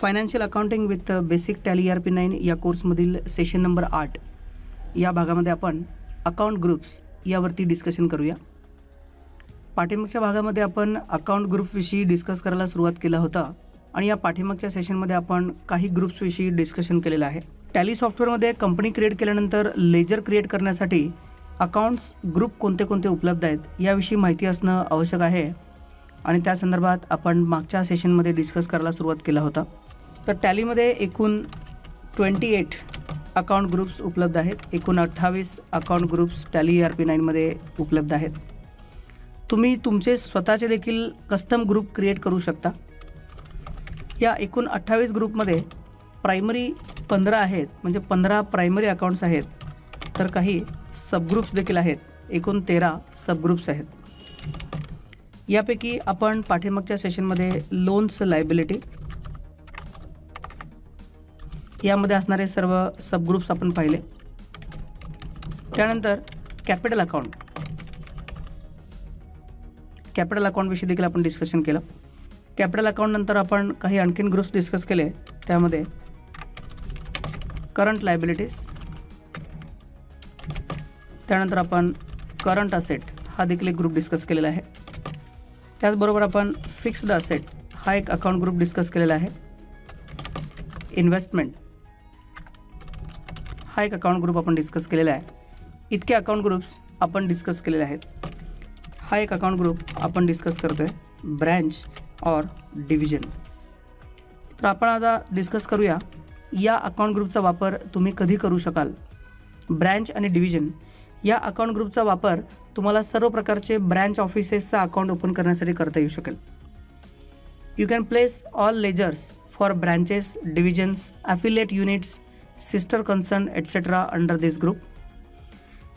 Financial accounting with basic tally ERP9 या कोर्समधील session number 8 या भागामध्ये आपण अकाउंट ग्रुप्स यावरती डिस्कशन करूया। पाठीमागच्या भागामध्ये आपण अकाउंट ग्रुपविषयी डिस्कस करायला सुरुवात केला होता आणि या पाठीमागच्या सेशनमध्ये आपण काही ग्रुप्सविषयी डिस्कशन केलेलं आहे। टॅली सॉफ्टवेअरमध्ये कंपनी क्रिएट केल्यानंतर लेजर क्रिएट करण्यासाठी अकाउंट्स ग्रुप कोणते कोणते उपलब्ध आहेत याविषयी माहिती असणं आवश्यक आहे आणि त्या संदर्भात आपण मागच्या सेशनमध्ये डिस्कस करायला सुरुवात केला होता। तर टॅलीमध्ये एकूण 28 अकाउंट ग्रुप्स उपलब्ध आहेत। एकूण 28 अकाउंट ग्रुप्स टॅली ERP9 मध्ये उपलब्ध आहेत। तुम्ही तुमचे स्वतःचे देखील कस्टम ग्रुप क्रिएट करू शकता। या एकूण 28 ग्रुपमध्ये प्रायमरी 15 आहेत, म्हणजे 15 प्रायमरी अकाउंट्स आहेत, तर काही सबग्रुप्स देखील आहेत। एकूण 13 सबग्रुप्स आहेत। यापैकी आपण पाठीमागच्या सेशनमध्ये लोन्स लायबिलिटी यामध्ये असणारे सर्व सबग्रुप्स आपण पाहिले। त्यानंतर कॅपिटल अकाउंट विषयी देखील आपण डिस्कशन केलं। कॅपिटल अकाउंट नंतर आपण काही आणखीन ग्रुप्स डिस्कस केले, त्यामध्ये करंट लायबिलिटीज, त्यानंतर आपण करंट असेट हा देखील एक ग्रुप डिस्कस केलेला आहे। त्याचबरोबर आपण फिक्स्ड असेट हा एक अकाउंट ग्रुप डिस्कस केलेला आहे। इन्व्हेस्टमेंट हा एक अकाउंट ग्रुप आपण डिस्कस केलेला आहे। इतके अकाउंट ग्रुप्स आपण डिस्कस केलेले आहेत। हा एक अकाउंट ग्रुप आपण डिस्कस करतोय ब्रँच और डिव्हिजन। तर आपण आता डिस्कस करूया या अकाउंट ग्रुपचा वापर तुम्ही कधी करू शकाल। ब्रँच आणि डिव्हिजन या अकाउंट ग्रुपचा वापर तुम्हाला सर्व प्रकारचे ब्रँच ऑफिसेसचा अकाउंट ओपन करण्यासाठी करता येऊ शकेल। You can place all ledgers for branches, divisions, affiliate units, sister concern etcetera under this group.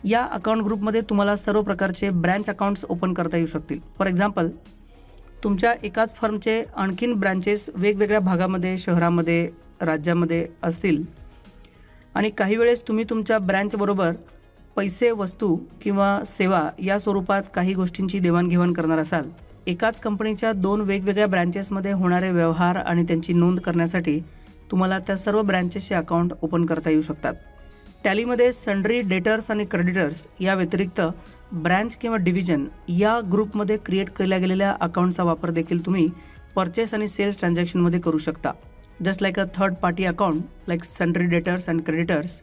या अकाउंट ग्रुपमध्ये तुम्हाला सर्व प्रकारचे ब्रँच अकाउंट्स ओपन करता येऊ शकतील। फॉर एक्झाम्पल, तुमच्या एकाच फर्मचे आणखीन ब्रांचेस वेगवेगळ्या भागामध्ये, शहरामध्ये, राज्यामध्ये असतील आणि काही वेळेस तुम्ही तुमच्या ब्रँचबरोबर पैसे, वस्तू किंवा सेवा या स्वरूपात काही गोष्टींची देवाणघेवाण करणार असाल। एकाच कंपनीच्या 2 वेगवेगळ्या ब्रँचेसमध्ये होणारे व्यवहार आणि त्यांची नोंद करण्यासाठी तुम्हाला त्या सर्व ब्रँचेसचे अकाउंट ओपन करता येऊ शकतात। टॅलीमध्ये सन्ड्री, डेटर्स आणि क्रेडिटर्स या व्यतिरिक्त ब्रँच किंवा डिव्हिजन या ग्रुपमध्ये क्रिएट केल्या गेलेल्या अकाउंटचा वापर देखील तुम्ही परचेस आणि सेल्स ट्रान्झॅक्शनमध्ये करू शकता। Just like a third party account like sundry, debtors and creditors,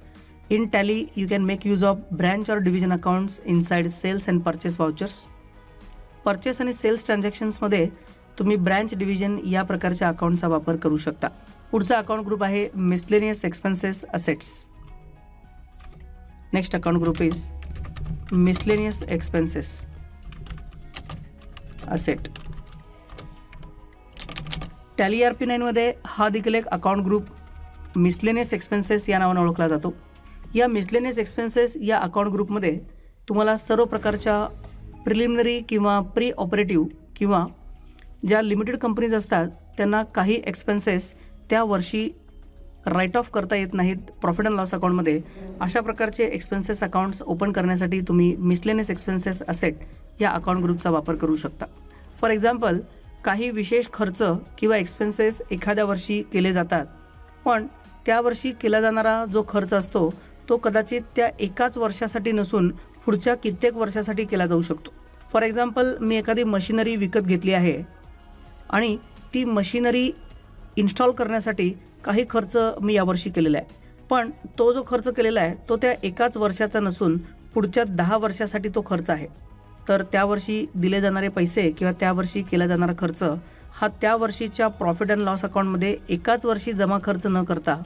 in Tally you can make use of branch or division accounts inside sales and purchase vouchers. Purchase आणि cells ट्रान्झॅक्शन्समध्ये तुम्ही branch, division या प्रकारच्या अकाउंटचा वापर करू शकता। पुढचा account group आहे miscellaneous expenses assets. Next account group is miscellaneous expenses asset. Tally ERP9 मध्ये हा देखील एक अकाउंट ग्रुप मिसलेनियस एक्सपेन्सेस या नावाने ओळखला जातो। या मिसलेनियस एक्सपेन्सेस या अकाउंट ग्रुपमध्ये तुम्हाला सर्व प्रकारच्या प्रिलिमिनरी किंवा प्री ऑपरेटिव्ह किंवा ज्या लिमिटेड कंपनीज असतात त्यांना काही एक्सपेन्सेस त्या वर्षी राईट ऑफ करता येत नाहीत प्रॉफिट अँड लॉस अकाउंटमध्ये। अशा प्रकारचे एक्सपेन्सेस अकाउंट्स ओपन करण्यासाठी तुम्ही मिसलेनियस एक्सपेन्सेस असेट या अकाउंट ग्रुपचा वापर करू शकता। फॉर एक्झाम्पल, काही विशेष खर्च किंवा एक्सपेन्सेस एखाद्या वर्षी केले जातात, पण त्या वर्षी केला जाणारा जो खर्च असतो तो कदाचित त्या एकाच वर्षासाठी नसून पुढच्या कित्येक वर्षासाठी केला जाऊ शकतो। फॉर एक्झाम्पल, मी एखादी मशिनरी विकत घेतली आहे आणि ती मशिनरी इन्स्टॉल करण्यासाठी काही खर्च मी यावर्षी केलेला आहे, पण तो जो खर्च केलेला आहे तो त्या एकाच वर्षाचा नसून पुढच्या 10 वर्षासाठी तो खर्च आहे। तर त्या वर्षी दिले जाणारे पैसे किंवा त्या वर्षी केला जाणारा खर्च हा त्या वर्षीच्या प्रॉफिट अँड लॉस अकाउंटमध्ये एकाच वर्षी जमा खर्च न करता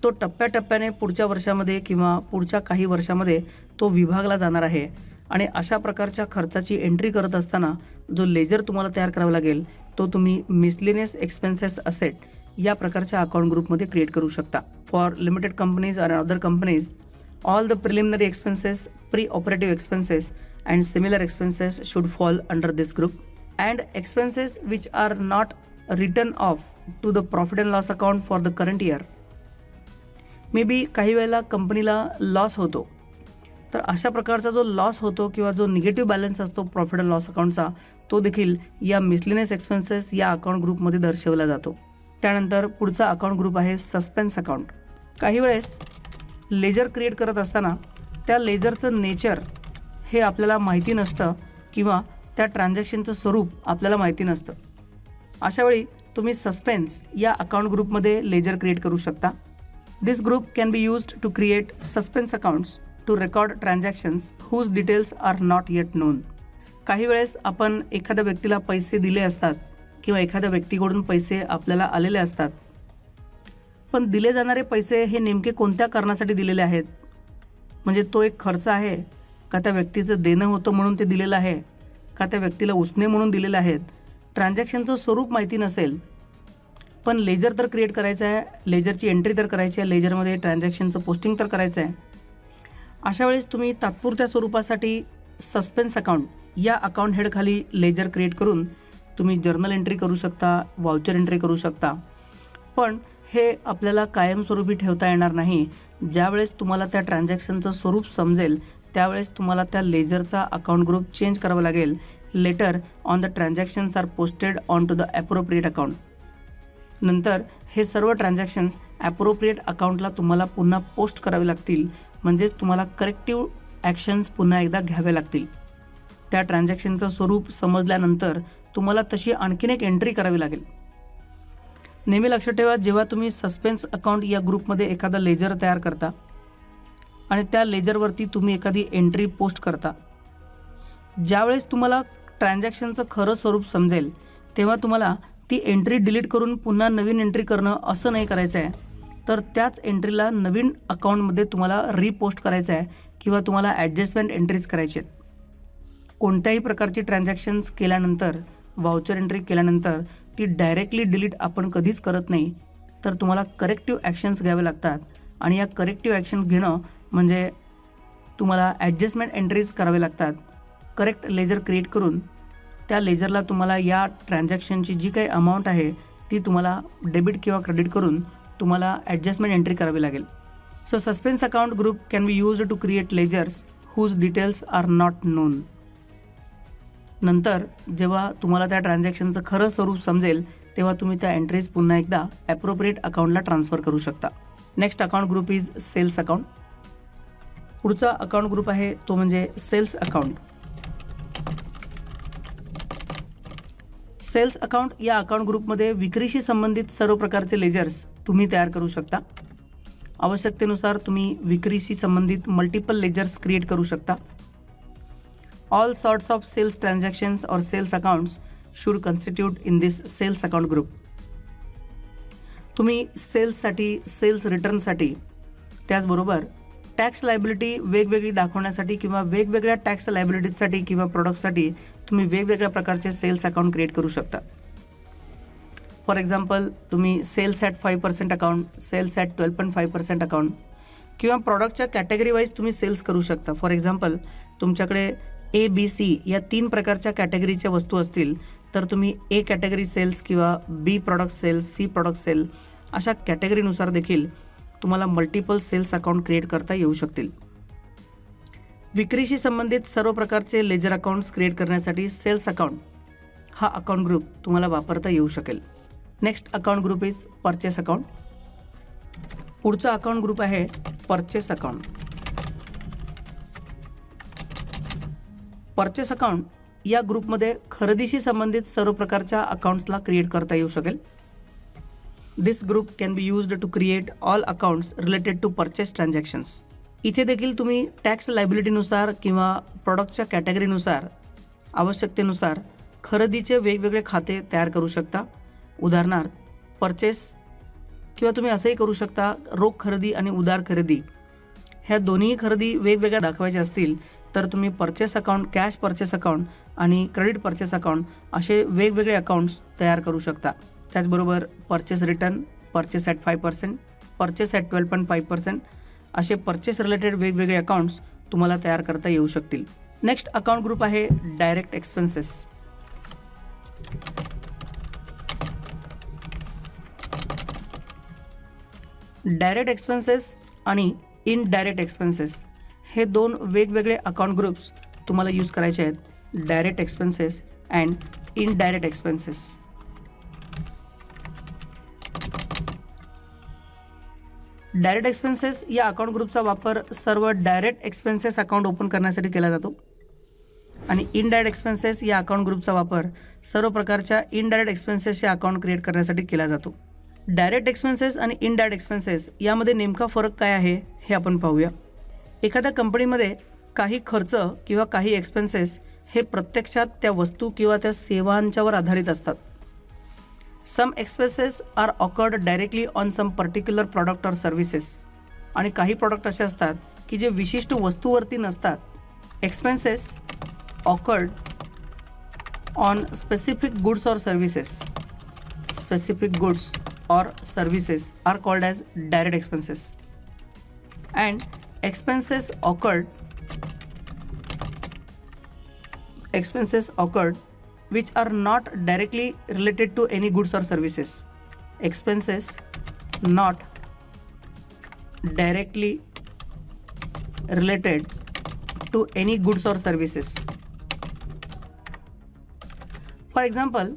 तो टप्प्याटप्प्याने पुढच्या वर्षामध्ये किंवा पुढच्या काही वर्षामध्ये तो विभागला जाणार आहे। आणि अशा प्रकारच्या खर्चाची एंट्री करत असताना जो लेजर तुम्हाला तयार करावा लागेल तो तुम्ही मिसलेनियस एक्सपेन्सेस असेट या प्रकारच्या अकाउंट ग्रुपमध्ये क्रिएट करू शकता। फॉर लिमिटेड कंपनीज और other companies, all the preliminary expenses, pre operative expenses and similar expenses should fall under this group and expenses which are not written off to the profit and loss account for the current year. Maybe काही वेळेला कंपनीला loss होतो, तर अशा प्रकारचा जो loss होतो किंवा जो निगेटिव्ह बॅलन्स असतो प्रॉफिट अँड लॉस अकाउंटचा तो देखील या मिसलेनियस एक्सपेन्सेस या अकाउंट ग्रुपमध्ये दर्शवला जातो। त्यानंतर पुढचा अकाउंट ग्रुप आहे सस्पेन्स अकाउंट. काही वेळेस लेजर क्रिएट करत असताना त्या लेजरचं नेचर हे आपल्याला माहिती नसतं किंवा त्या ट्रान्झॅक्शनचं स्वरूप आपल्याला माहिती नसतं. अशावेळी तुम्ही सस्पेन्स या अकाउंट ग्रुपमध्ये लेजर क्रिएट करू शकता. This group can be used to create suspense accounts to record transactions whose details are not yet known. काही वेळेस आपण एखाद्या व्यक्तीला पैसे दिले असतात किंवा एखाद्या व्यक्तीकडून पैसे आपल्याला आलेले असतात, पण दिले जाणारे पैसे हे नेमके कोणत्या कारणासाठी दिलेले आहेत, म्हणजे तो एक खर्च आहे का त्या व्यक्तीचं देणं होतं म्हणून ते दिलेलं आहे का त्या व्यक्तीला उसने म्हणून दिलेलं आहेत. ट्रान्झॅक्शनचं स्वरूप माहिती नसेल पण लेजर तर क्रिएट करायचं आहे, लेजरची एंट्री तर करायची आहे, लेजरमध्ये ट्रान्झॅक्शनचं पोस्टिंग तर करायचं आहे. अशा वेळेस तुम्ही तात्पुरत्या स्वरूपासाठी सस्पेन्स अकाउंट या अकाउंट हेडखाली लेजर क्रिएट करून तुम्ही जर्नल एंट्री करू शकता, वाउचर एंट्री करू शकता. पण हे आपल्याला कायमस्वरूपी ठेवता येणार नाही. ज्यावेळेस तुम्हाला त्या ट्रान्झॅक्शनचं स्वरूप समजेल त्यावेळेस तुम्हाला त्या लेजरचा अकाउंट ग्रुप चेंज करावा लागेल. Later on the transactions are posted on to the appropriate account. नंतर हे सर्व ट्रान्झॅक्शन्स ॲप्रोप्रिएट अकाउंटला तुम्हाला पुन्हा पोस्ट करावे लागतील. म्हणजेच तुम्हाला करेक्टिव्ह ॲक्शन्स पुन्हा एकदा घ्यावे लागतील. त्या ट्रान्झॅक्शनचं स्वरूप समजल्यानंतर तुम्हाला तशी आणखीन एक एंट्री करावी लागेल. नेहमी लक्षात ठेवा, जेव्हा तुम्ही सस्पेन्स अकाउंट या ग्रुपमध्ये एखादा लेजर तयार करता आणि त्या लेजरवरती तुम्ही एखादी एंट्री पोस्ट करता, ज्यावेळेस तुम्हाला ट्रान्झॅक्शनचं खरं स्वरूप समजेल तेव्हा तुम्हाला ती एंट्री डिलीट करून पुन्हा नवीन एंट्री करणं असं नाही करायचं आहे, तर त्याच एंट्रीला नवीन अकाउंटमध्ये तुम्हाला रिपोस्ट करायचं आहे किंवा तुम्हाला ॲडजस्टमेंट एंट्रीज करायची आहेत. कोणत्याही प्रकारची ट्रान्झॅक्शन्स केल्यानंतर, वाउचर एंट्री केल्यानंतर ती डायरेक्टली डिलीट आपण कधीच करत नाही, तर तुम्हाला करेक्टिव्ह ॲक्शन्स घ्यावे लागतात. आणि या करेक्टिव्ह ॲक्शन घेणं म्हणजे तुम्हाला ॲडजस्टमेंट एंट्रीज करावे लागतात. करेक्ट लेजर क्रिएट करून त्या लेजरला तुम्हाला या ट्रान्झॅक्शनची जी काही अमाऊंट आहे ती तुम्हाला डेबिट किंवा क्रेडिट करून तुम्हाला ॲडजस्टमेंट एंट्री करावी लागेल. So suspense account group can be used to create ledgers whose details are not known. नंतर जेव्हा तुम्हाला त्या ट्रान्झॅक्शनचं खरं स्वरूप समजेल तेव्हा तुम्ही त्या एंट्रीज पुन्हा एकदा ॲप्रोप्रिएट अकाउंटला ट्रान्सफर करू शकता. Next account group is sales account. पुढचा अकाउंट ग्रुप आहे तो म्हणजे सेल्स अकाउंट. सेल्स अकाउंट या अकाउंट ग्रुपमध्ये विक्रीशी संबंधित सर्व प्रकारचे लेजर्स तुम्ही तयार करू शकता. आवश्यकतेनुसार तुम्ही विक्रीशी संबंधित मल्टिपल लेजर्स क्रिएट करू शकता. All sorts of sales transactions or sales accounts should constitute in this sales account group. तुम्ही सेल्ससाठी, सेल्स रिटर्नसाठी, त्याचबरोबर टॅक्स लायबिलिटी वेगवेगळी दाखवण्यासाठी किंवा वेगवेगळ्या टॅक्स लायबिलिटीजसाठी किंवा प्रोडक्टसाठी तुम्ही वेगवेगळ्या प्रकारचे सेल्स अकाउंट क्रिएट करू शकता. फॉर एक्झाम्पल तुम्ही sales at 5% account, sales at 12.5% account किंवा प्रॉडक्टच्या कॅटेगरी वाईज तुम्ही सेल्स करू शकता. फॉर एक्झाम्पल तुमच्याकडे ABC या 3 प्रकारच्या कॅटेगरीच्या वस्तू असतील तर तुम्ही A कॅटेगरी सेल्स किंवा B product sales, C product sale अशा कॅटेगरीनुसार देखील तुम्हाला मल्टिपल सेल्स अकाउंट क्रिएट करता येऊ शकतील. विक्रीशी संबंधित सर्व प्रकारचे लेजर अकाउंट्स क्रिएट करण्यासाठी सेल्स अकाउंट हा अकाउंट ग्रुप तुम्हाला वापरता येऊ शकेल. Next account group is purchase account. पुढचा अकाउंट ग्रुप आहे परचेस अकाउंट. परचेस अकाउंट या ग्रुपमध्ये खरेदीशी संबंधित सर्व प्रकारच्या अकाउंट्सला क्रिएट करता येऊ शकेल. This group can be used to create all accounts related to purchase transactions. इथे देखील तुम्ही टॅक्स लायबिलिटीनुसार किंवा प्रॉडक्टच्या कॅटेगरीनुसार, आवश्यकतेनुसार खरेदीचे वेगवेगळे खाते तयार करू शकता. उदाहरणार्थ परचेस किंवा तुम्ही असंही करू शकता, रोख खरेदी आणि उदार खरेदी ह्या दोन्ही खरेदी वेगवेगळ्या दाखवायच्या असतील तर तुम्ही purchase account, cash purchase account आणि क्रेडिट परचेस अकाउंट असे वेगवेगळे अकाउंट्स तयार करू शकता. त्याचबरोबर purchase return, purchase at 5%, purchase at 12.5% असे परचेस रिलेटेड वेगवेगळे अकाउंट्स तुम्हाला तयार करता येऊ शकतील. नेक्स्ट अकाउंट ग्रुप आहे डायरेक्ट एक्सपेन्सेस. डायरेक्ट एक्सपेन्सेस आणि इनडायरेक्ट एक्सपेन्सेस हे 2 वेगवेगळे अकाउंट ग्रुप्स तुम्हाला यूज करायचे आहेत. Direct expenses and indirect expenses. Direct expenses या अकाउंट ग्रुपचा वापर सर्व डायरेक्ट एक्सपेन्सेस अकाउंट ओपन करण्यासाठी केला जातो आणि इनडायरेक्ट एक्सपेन्सेस या अकाउंट ग्रुपचा वापर सर्व प्रकारच्या इनडायरेक्ट एक्सपेन्सेसचे अकाउंट क्रिएट करण्यासाठी केला जातो. डायरेक्ट एक्सपेन्सेस आणि इनडायरेक्ट एक्सपेन्सेस यामध्ये नेमका फरक काय आहे हे आपण पाहूया. एखाद्या कंपनीमध्ये काही खर्च किंवा काही एक्सपेन्सेस हे प्रत्यक्षात त्या वस्तू किंवा त्या सेवांच्यावर आधारित असतात. Some expenses are occurred directly on some particular product or services. आणि काही प्रॉडक्ट असे असतात की जे विशिष्ट वस्तूवरती नसतात. Expenses awkward on specific goods or services. Specific goods or services are called as direct expenses, and expenses occurred which are not directly related to any goods or services. Expenses not directly related to any goods or services. For example,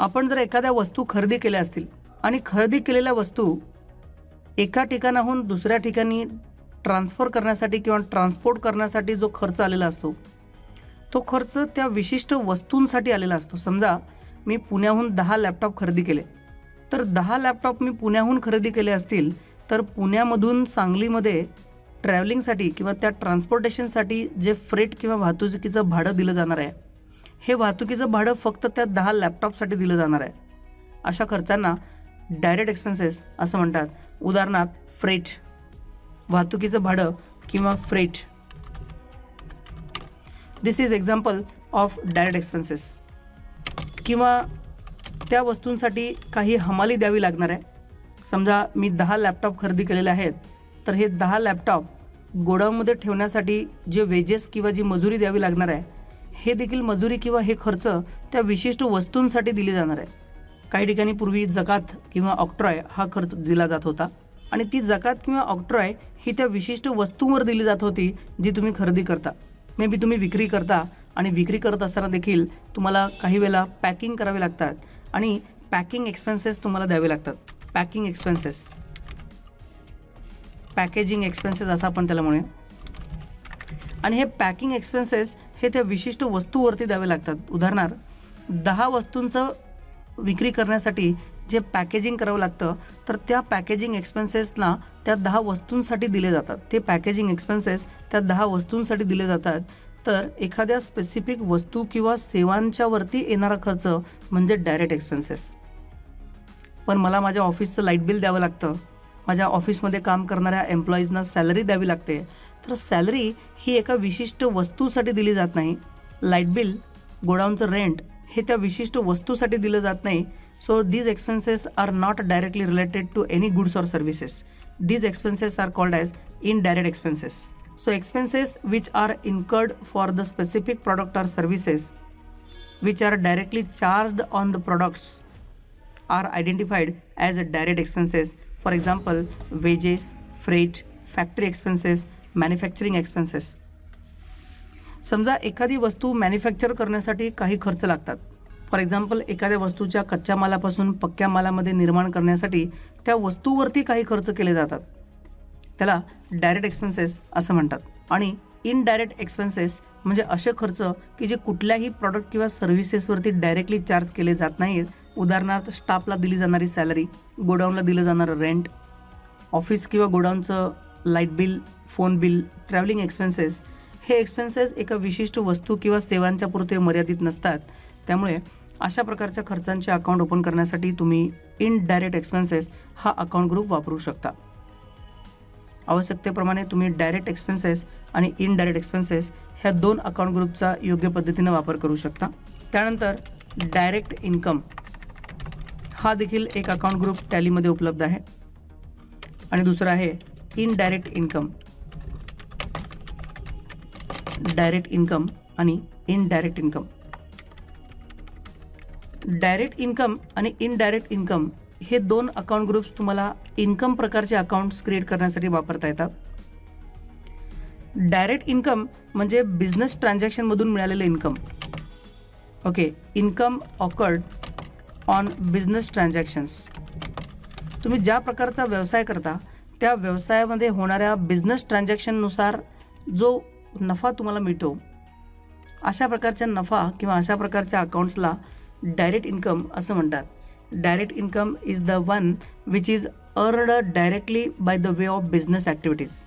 आपण जर एखाद्या वस्तू खरेदी केल्या असतील आणि खरेदी केलेल्या वस्तू एका ठिकाणाहून दुसऱ्या ठिकाणी ट्रान्सफर करण्यासाठी किंवा ट्रान्सपोर्ट करण्यासाठी जो खर्च आलेला असतो तो खर्च त्या विशिष्ट वस्तूंसाठी आलेला असतो. समजा मी पुण्याहून 10 लॅपटॉप खरेदी केले, तर 10 लॅपटॉप मी पुण्याहून खरेदी केले असतील तर पुण्यामधून सांगलीमध्ये ट्रॅव्हलिंगसाठी किंवा त्या ट्रान्सपोर्टेशनसाठी जे फ्रेट किंवा वाहतुकीचं भाडं दिलं जाणार आहे, हे वाहतुकीचं भाडं फक्त त्या 10 लॅपटॉपसाठी दिलं जाणार आहे. अशा खर्चांना डायरेक्ट एक्सपेन्सेस असं म्हणतात. उदाहरणार्थ फ्रेट, वाहतुकीचं भाडं किंवा freight. This is example of direct expenses. किंवा त्या वस्तूंसाठी काही हमाली द्यावी लागणार आहे. समजा मी 10 लॅपटॉप खरेदी केलेले आहेत, तर हे 10 लॅपटॉप गोडाऊनमध्ये ठेवण्यासाठी जे वेजेस किंवा जी मजुरी द्यावी लागणार आहे, हे देखील मजुरी किंवा हे खर्च त्या विशिष्ट वस्तूंसाठी दिले जाणार आहे. काही ठिकाणी पूर्वी जकात किंवा ऑक्ट्रॉय हा खर्च दिला जात होता आणि ती जकात किंवा ऑक्ट्रॉय ही त्या विशिष्ट वस्तूंवर दिली जात होती जी तुम्ही खरेदी करता. मे बी तुम्ही विक्री करता आणि विक्री करत असताना देखील तुम्हाला काही वेळेला पॅकिंग करावे लागतात आणि पॅकिंग एक्सपेन्सेस तुम्हाला द्यावे लागतात. पॅकिंग एक्सपेन्सेस, पॅकेजिंग एक्सपेन्सेस असं आपण त्याला म्हणूया. आणि हे पॅकिंग एक्सपेन्सेस हे त्या विशिष्ट वस्तूवरती द्यावे लागतात. उदाहरणार्थ 10 वस्तूंचं विक्री करण्यासाठी जे पॅकेजिंग करावं लागतं, तर त्या पॅकेजिंग एक्सपेन्सेसना त्या 10 वस्तूंसाठी दिले जातात. ते पॅकेजिंग एक्सपेन्सेस त्या 10 वस्तूंसाठी दिले जातात. तर एखाद्या स्पेसिफिक वस्तू किंवा सेवांच्यावरती येणारा खर्च म्हणजे डायरेक्ट एक्सपेन्सेस. पण मला माझ्या ऑफिसचं लाईट बिल द्यावं लागतं, माझ्या ऑफिसमध्ये काम करणाऱ्या एम्प्लॉईजना सॅलरी द्यावी लागते, तर सॅलरी ही एका विशिष्ट वस्तूसाठी दिली जात नाही. लाईट बिल, गोडाऊनचं रेंट हे त्या विशिष्ट वस्तूसाठी दिलं जात नाही. So these expenses are not directly related to any goods or services. These expenses are called as indirect expenses. So expenses which are incurred for the specific product or services which are directly charged on the products are identified as a direct expenses. For example wages, freight, factory expenses, manufacturing expenses. समजा एखादी वस्तू manufacture करण्यासाठी काही खर्च लागतात. For example एखाद्या वस्तूच्या कच्च्या मालापासून पक्क्या मालामध्ये निर्माण करण्यासाठी त्या वस्तूवरती काही खर्च केले जातात. त्याला डायरेक्ट एक्सपेन्सेस असं म्हणतात. आणि इनडायरेक्ट एक्सपेन्सेस म्हणजे असे खर्च की जे कुठल्याही प्रॉडक्ट किंवा सर्व्हिसेसवरती डायरेक्टली चार्ज केले जात नाहीत. उदाहरणार्थ स्टाफला दिली जाणारी सॅलरी, गोडाऊनला दिलं जाणारं रेंट, ऑफिस किंवा गोडाऊनचं light bill, phone bill, travelling expenses. हे एक्सपेन्सेस एका विशिष्ट वस्तू किंवा सेवांच्या पुरते मर्यादित नसतात. त्यामुळे अशा प्रकारच्या खर्चांचे अकाउंट ओपन करण्यासाठी तुम्ही इनडायरेक्ट एक्सपेन्सेस हा अकाउंट ग्रुप वापरू शकता. आवश्यकतेप्रमाणे तुम्ही डायरेक्ट एक्सपेन्सेस आणि इनडायरेक्ट एक्सपेन्सेस ह्या 2 अकाउंट ग्रुपचा योग्य पद्धतीने वापर करू शकता. त्यानंतर डायरेक्ट इन्कम हा देखील एक अकाउंट ग्रुप टॅलीमध्ये उपलब्ध आहे. आणि दुसरा आहे इनडायरेक्ट इन्कम. डायरेक्ट इन्कम आणि इनडायरेक्ट इन्कम. डायरेक्ट इन्कम आणि इनडायरेक्ट इन्कम हे 2 अकाउंट ग्रुप्स तुम्हाला इन्कम प्रकारचे अकाउंट्स क्रिएट करण्यासाठी वापरता येतात. डायरेक्ट इन्कम म्हणजे बिझनेस ट्रान्झॅक्शनमधून मिळालेले income. Okay, income awkward on business transactions. तुम्ही ज्या प्रकारचा व्यवसाय करता त्या व्यवसायामध्ये होणाऱ्या बिझनेस ट्रान्झॅक्शननुसार जो नफा तुम्हाला मिळतो, अशा प्रकारच्या नफा किंवा अशा प्रकारच्या अकाउंट्सला डायरेक्ट इन्कम असं म्हणतात. Direct income is the one which is earned directly by the way of business activities.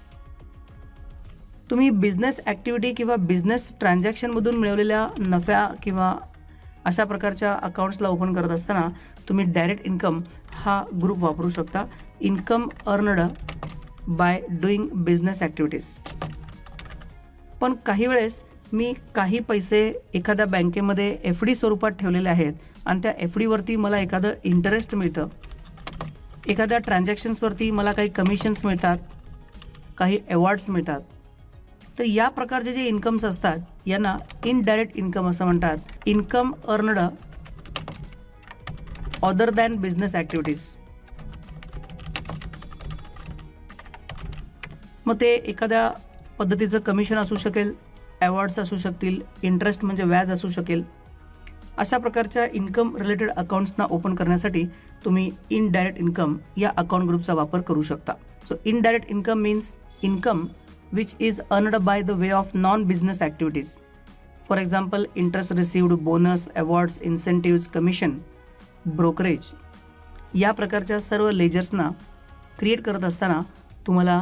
तुम्ही बिझनेस ॲक्टिव्हिटी किंवा बिझनेस ट्रान्झॅक्शनमधून मिळवलेल्या नफ्या किंवा अशा प्रकारच्या अकाउंट्सला ओपन करत असताना तुम्ही डायरेक्ट इन्कम हा ग्रुप वापरू शकता. Income earned bye doing business activities. पण काही वेळेस मी काही पैसे एखाद्या बँकेमध्ये FD स्वरूपात ठेवलेले आहेत आणि त्या FDवरती मला एखादं इंटरेस्ट मिळतं, एखाद्या ट्रान्झॅक्शन्सवरती मला काही कमिशन्स मिळतात, काही अवॉर्ड्स मिळतात. तर या प्रकारचे जे इन्कम्स असतात यांना इनडायरेक्ट इन्कम असं म्हणतात. Income earned other than business activities. मग ते एखाद्या पद्धतीचं कमिशन असू शकेल, अवॉर्ड्स असू शकतील, इंटरेस्ट म्हणजे व्याज असू शकेल. अशा प्रकारच्या इन्कम रिलेटेड अकाउंट्सना ओपन करण्यासाठी तुम्ही इनडायरेक्ट इन्कम या अकाउंट ग्रुपचा वापर करू शकता. So indirect income means income which is earned by the way of non-business activities. For example, interest received, bonus, awards, incentives, commission, brokerage. या प्रकारच्या सर्व लेजर्सना क्रिएट करत असताना तुम्हाला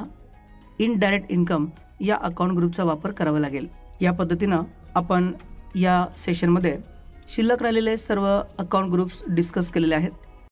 इनडायरेक्ट इन्कम या अकाउंट ग्रुपचा वापर करावा लागेल. या पद्धतीनं आपण या सेशनमध्ये शिल्लक राहिलेले सर्व अकाउंट ग्रुप्स डिस्कस केलेले आहेत.